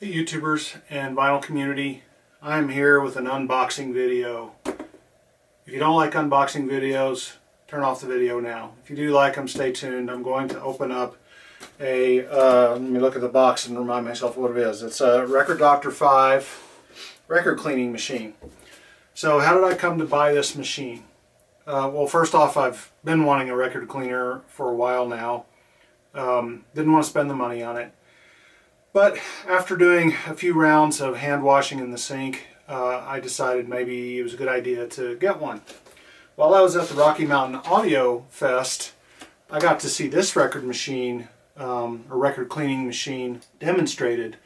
Hey YouTubers and vinyl community, I'm here with an unboxing video. If you don't like unboxing videos, turn off the video now. If you do like them, stay tuned. I'm going to open up a, let me look at the box and remind myself what it is. It's a Record Doctor 5 record cleaning machine. So how did I come to buy this machine? Well, first off, I've been wanting a record cleaner for a while now. Didn't want to spend the money on it. But after doing a few rounds of hand washing in the sink, I decided maybe it was a good idea to get one. While I was at the Rocky Mountain Audio Fest, I got to see this record machine, a record cleaning machine, demonstrated.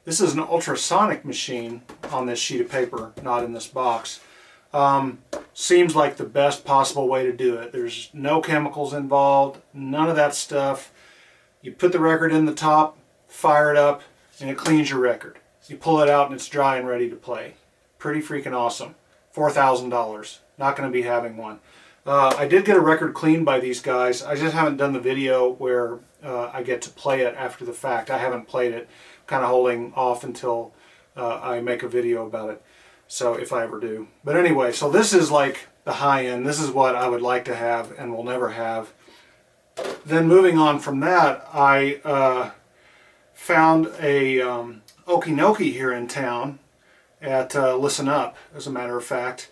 This is an ultrasonic machine on this sheet of paper, not in this box. Seems like the best possible way to do it. There's no chemicals involved, none of that stuff. You put the record in the top, fire it up, and it cleans your record. You pull it out and it's dry and ready to play. Pretty freaking awesome. $4,000. Not going to be having one. I did get a record cleaned by these guys. I just haven't done the video where I get to play it after the fact. I haven't played it. Kind of holding off until I make a video about it. So if I ever do. But anyway, so this is like the high end. This is what I would like to have and will never have. Then moving on from that, I found a Okinoki here in town at Listen Up, as a matter of fact,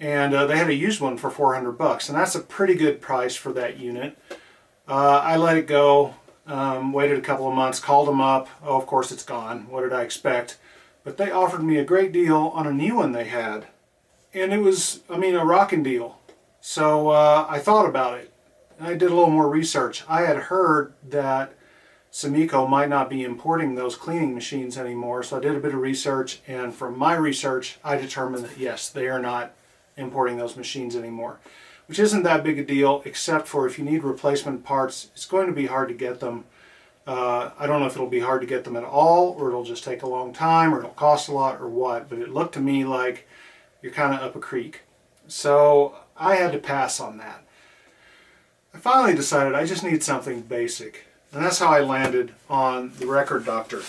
and they had a used one for $400, and that's a pretty good price for that unit. I let it go, waited a couple of months, called them up. Oh, of course it's gone. What did I expect? But they offered me a great deal on a new one they had, and it was, I mean, a rockin' deal. So I thought about it. I did a little more research. I had heard that Sumiko might not be importing those cleaning machines anymore, so I did a bit of research, and from my research I determined that yes, they are not importing those machines anymore, which isn't that big a deal, except for if you need replacement parts, it's going to be hard to get them. I don't know if it'll be hard to get them at all, or it'll just take a long time, or it'll cost a lot, or what, but it looked to me like you're kind of up a creek. So I had to pass on that. I finally decided I just need something basic. And that's how I landed on the Record Doctor.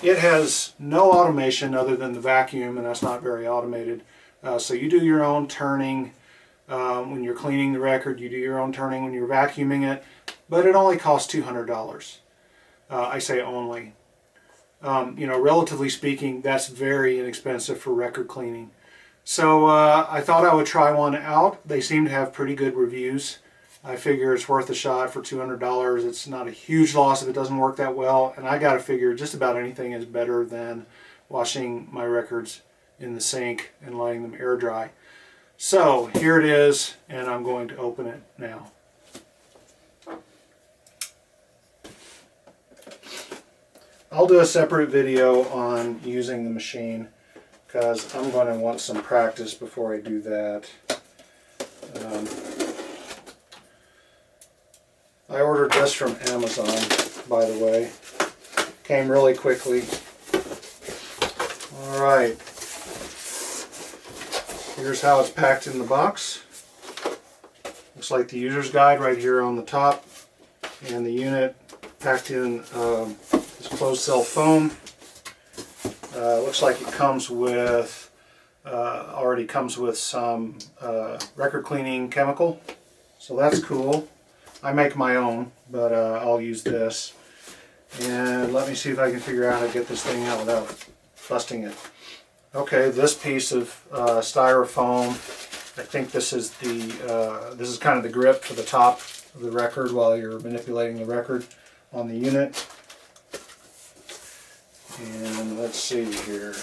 It has no automation other than the vacuum, and that's not very automated. So you do your own turning when you're cleaning the record. You do your own turning when you're vacuuming it. But it only costs $200. I say only. You know, relatively speaking, that's very inexpensive for record cleaning. So I thought I would try one out. They seem to have pretty good reviews. I figure it's worth a shot for $200. It's not a huge loss if it doesn't work that well, and I gotta figure just about anything is better than washing my records in the sink and letting them air dry. So here it is, and I'm going to open it now. I'll do a separate video on using the machine because I'm going to want some practice before I do that. I ordered this from Amazon, by the way. Came really quickly. Alright. Here's how it's packed in the box. Looks like the user's guide right here on the top. And the unit packed in this closed cell foam. Looks like it comes with, already comes with some record cleaning chemical. So that's cool. I make my own, but I'll use this. And let me see if I can figure out how to get this thing out without busting it. Okay, this piece of styrofoam, I think this is the this is kind of the grip for the top of the record while you're manipulating the record on the unit. And let's see here.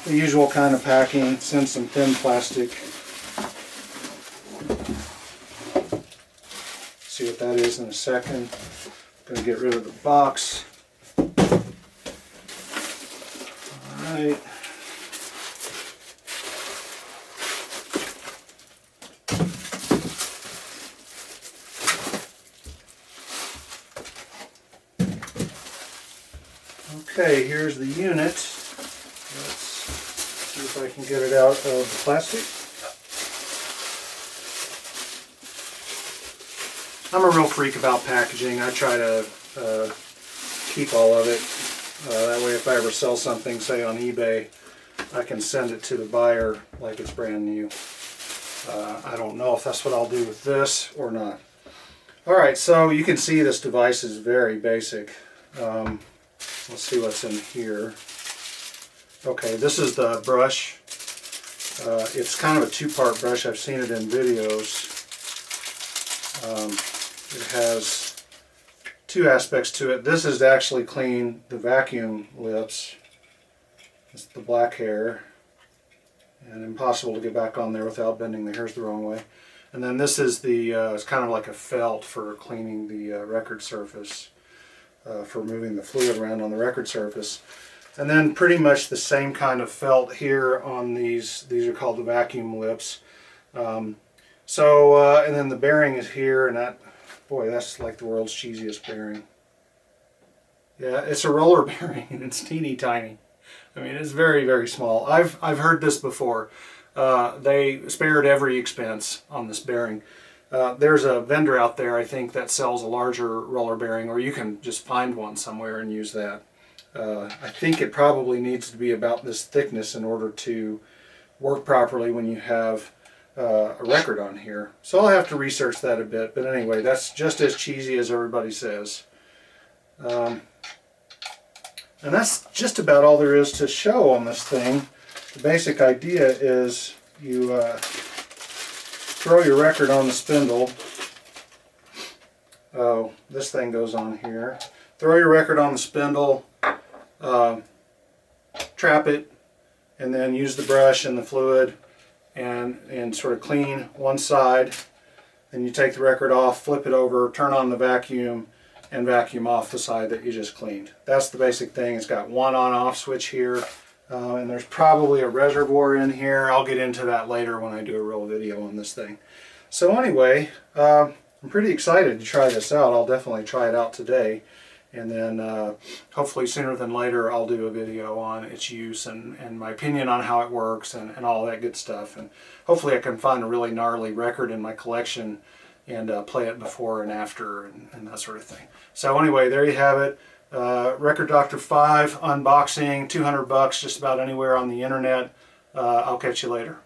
The usual kind of packing, it's in some thin plastic. See what that is in a second. Going to get rid of the box. Alright. Okay, here's the unit. Let's see if I can get it out of the plastic. I'm a real freak about packaging. I try to keep all of it. That way if I ever sell something, say on eBay, I can send it to the buyer like it's brand new. I don't know if that's what I'll do with this or not. Alright, so you can see this device is very basic. Let's see what's in here. Okay, this is the brush. It's kind of a two-part brush. I've seen it in videos. It has two aspects to it. This is to actually clean the vacuum lips. It's the black hair. And impossible to get back on there without bending the hairs the wrong way. And then this is the, it's kind of like a felt for cleaning the record surface, for moving the fluid around on the record surface. And then pretty much the same kind of felt here on these are called the vacuum lips. And then the bearing is here, and that, boy, that's like the world's cheesiest bearing. Yeah, it's a roller bearing, and it's teeny tiny. I mean, it's very, very small. I've heard this before. They spared every expense on this bearing. There's a vendor out there, I think, that sells a larger roller bearing, or you can just find one somewhere and use that. I think it probably needs to be about this thickness in order to work properly when you have a record on here. So I'll have to research that a bit, but anyway, that's just as cheesy as everybody says. And that's just about all there is to show on this thing. The basic idea is you throw your record on the spindle. Oh, this thing goes on here. Throw your record on the spindle, trap it, and then use the brush and the fluid and sort of clean one side. Then you take the record off, flip it over, turn on the vacuum, and vacuum off the side that you just cleaned. That's the basic thing. It's got one on-off switch here, and there's probably a reservoir in here. I'll get into that later when I do a real video on this thing. So anyway, I'm pretty excited to try this out. I'll definitely try it out today, and then hopefully sooner than later I'll do a video on its use and my opinion on how it works and all that good stuff. And hopefully I can find a really gnarly record in my collection and play it before and after and that sort of thing. So anyway, there you have it. Record Doctor 5 unboxing, $200, just about anywhere on the internet. I'll catch you later.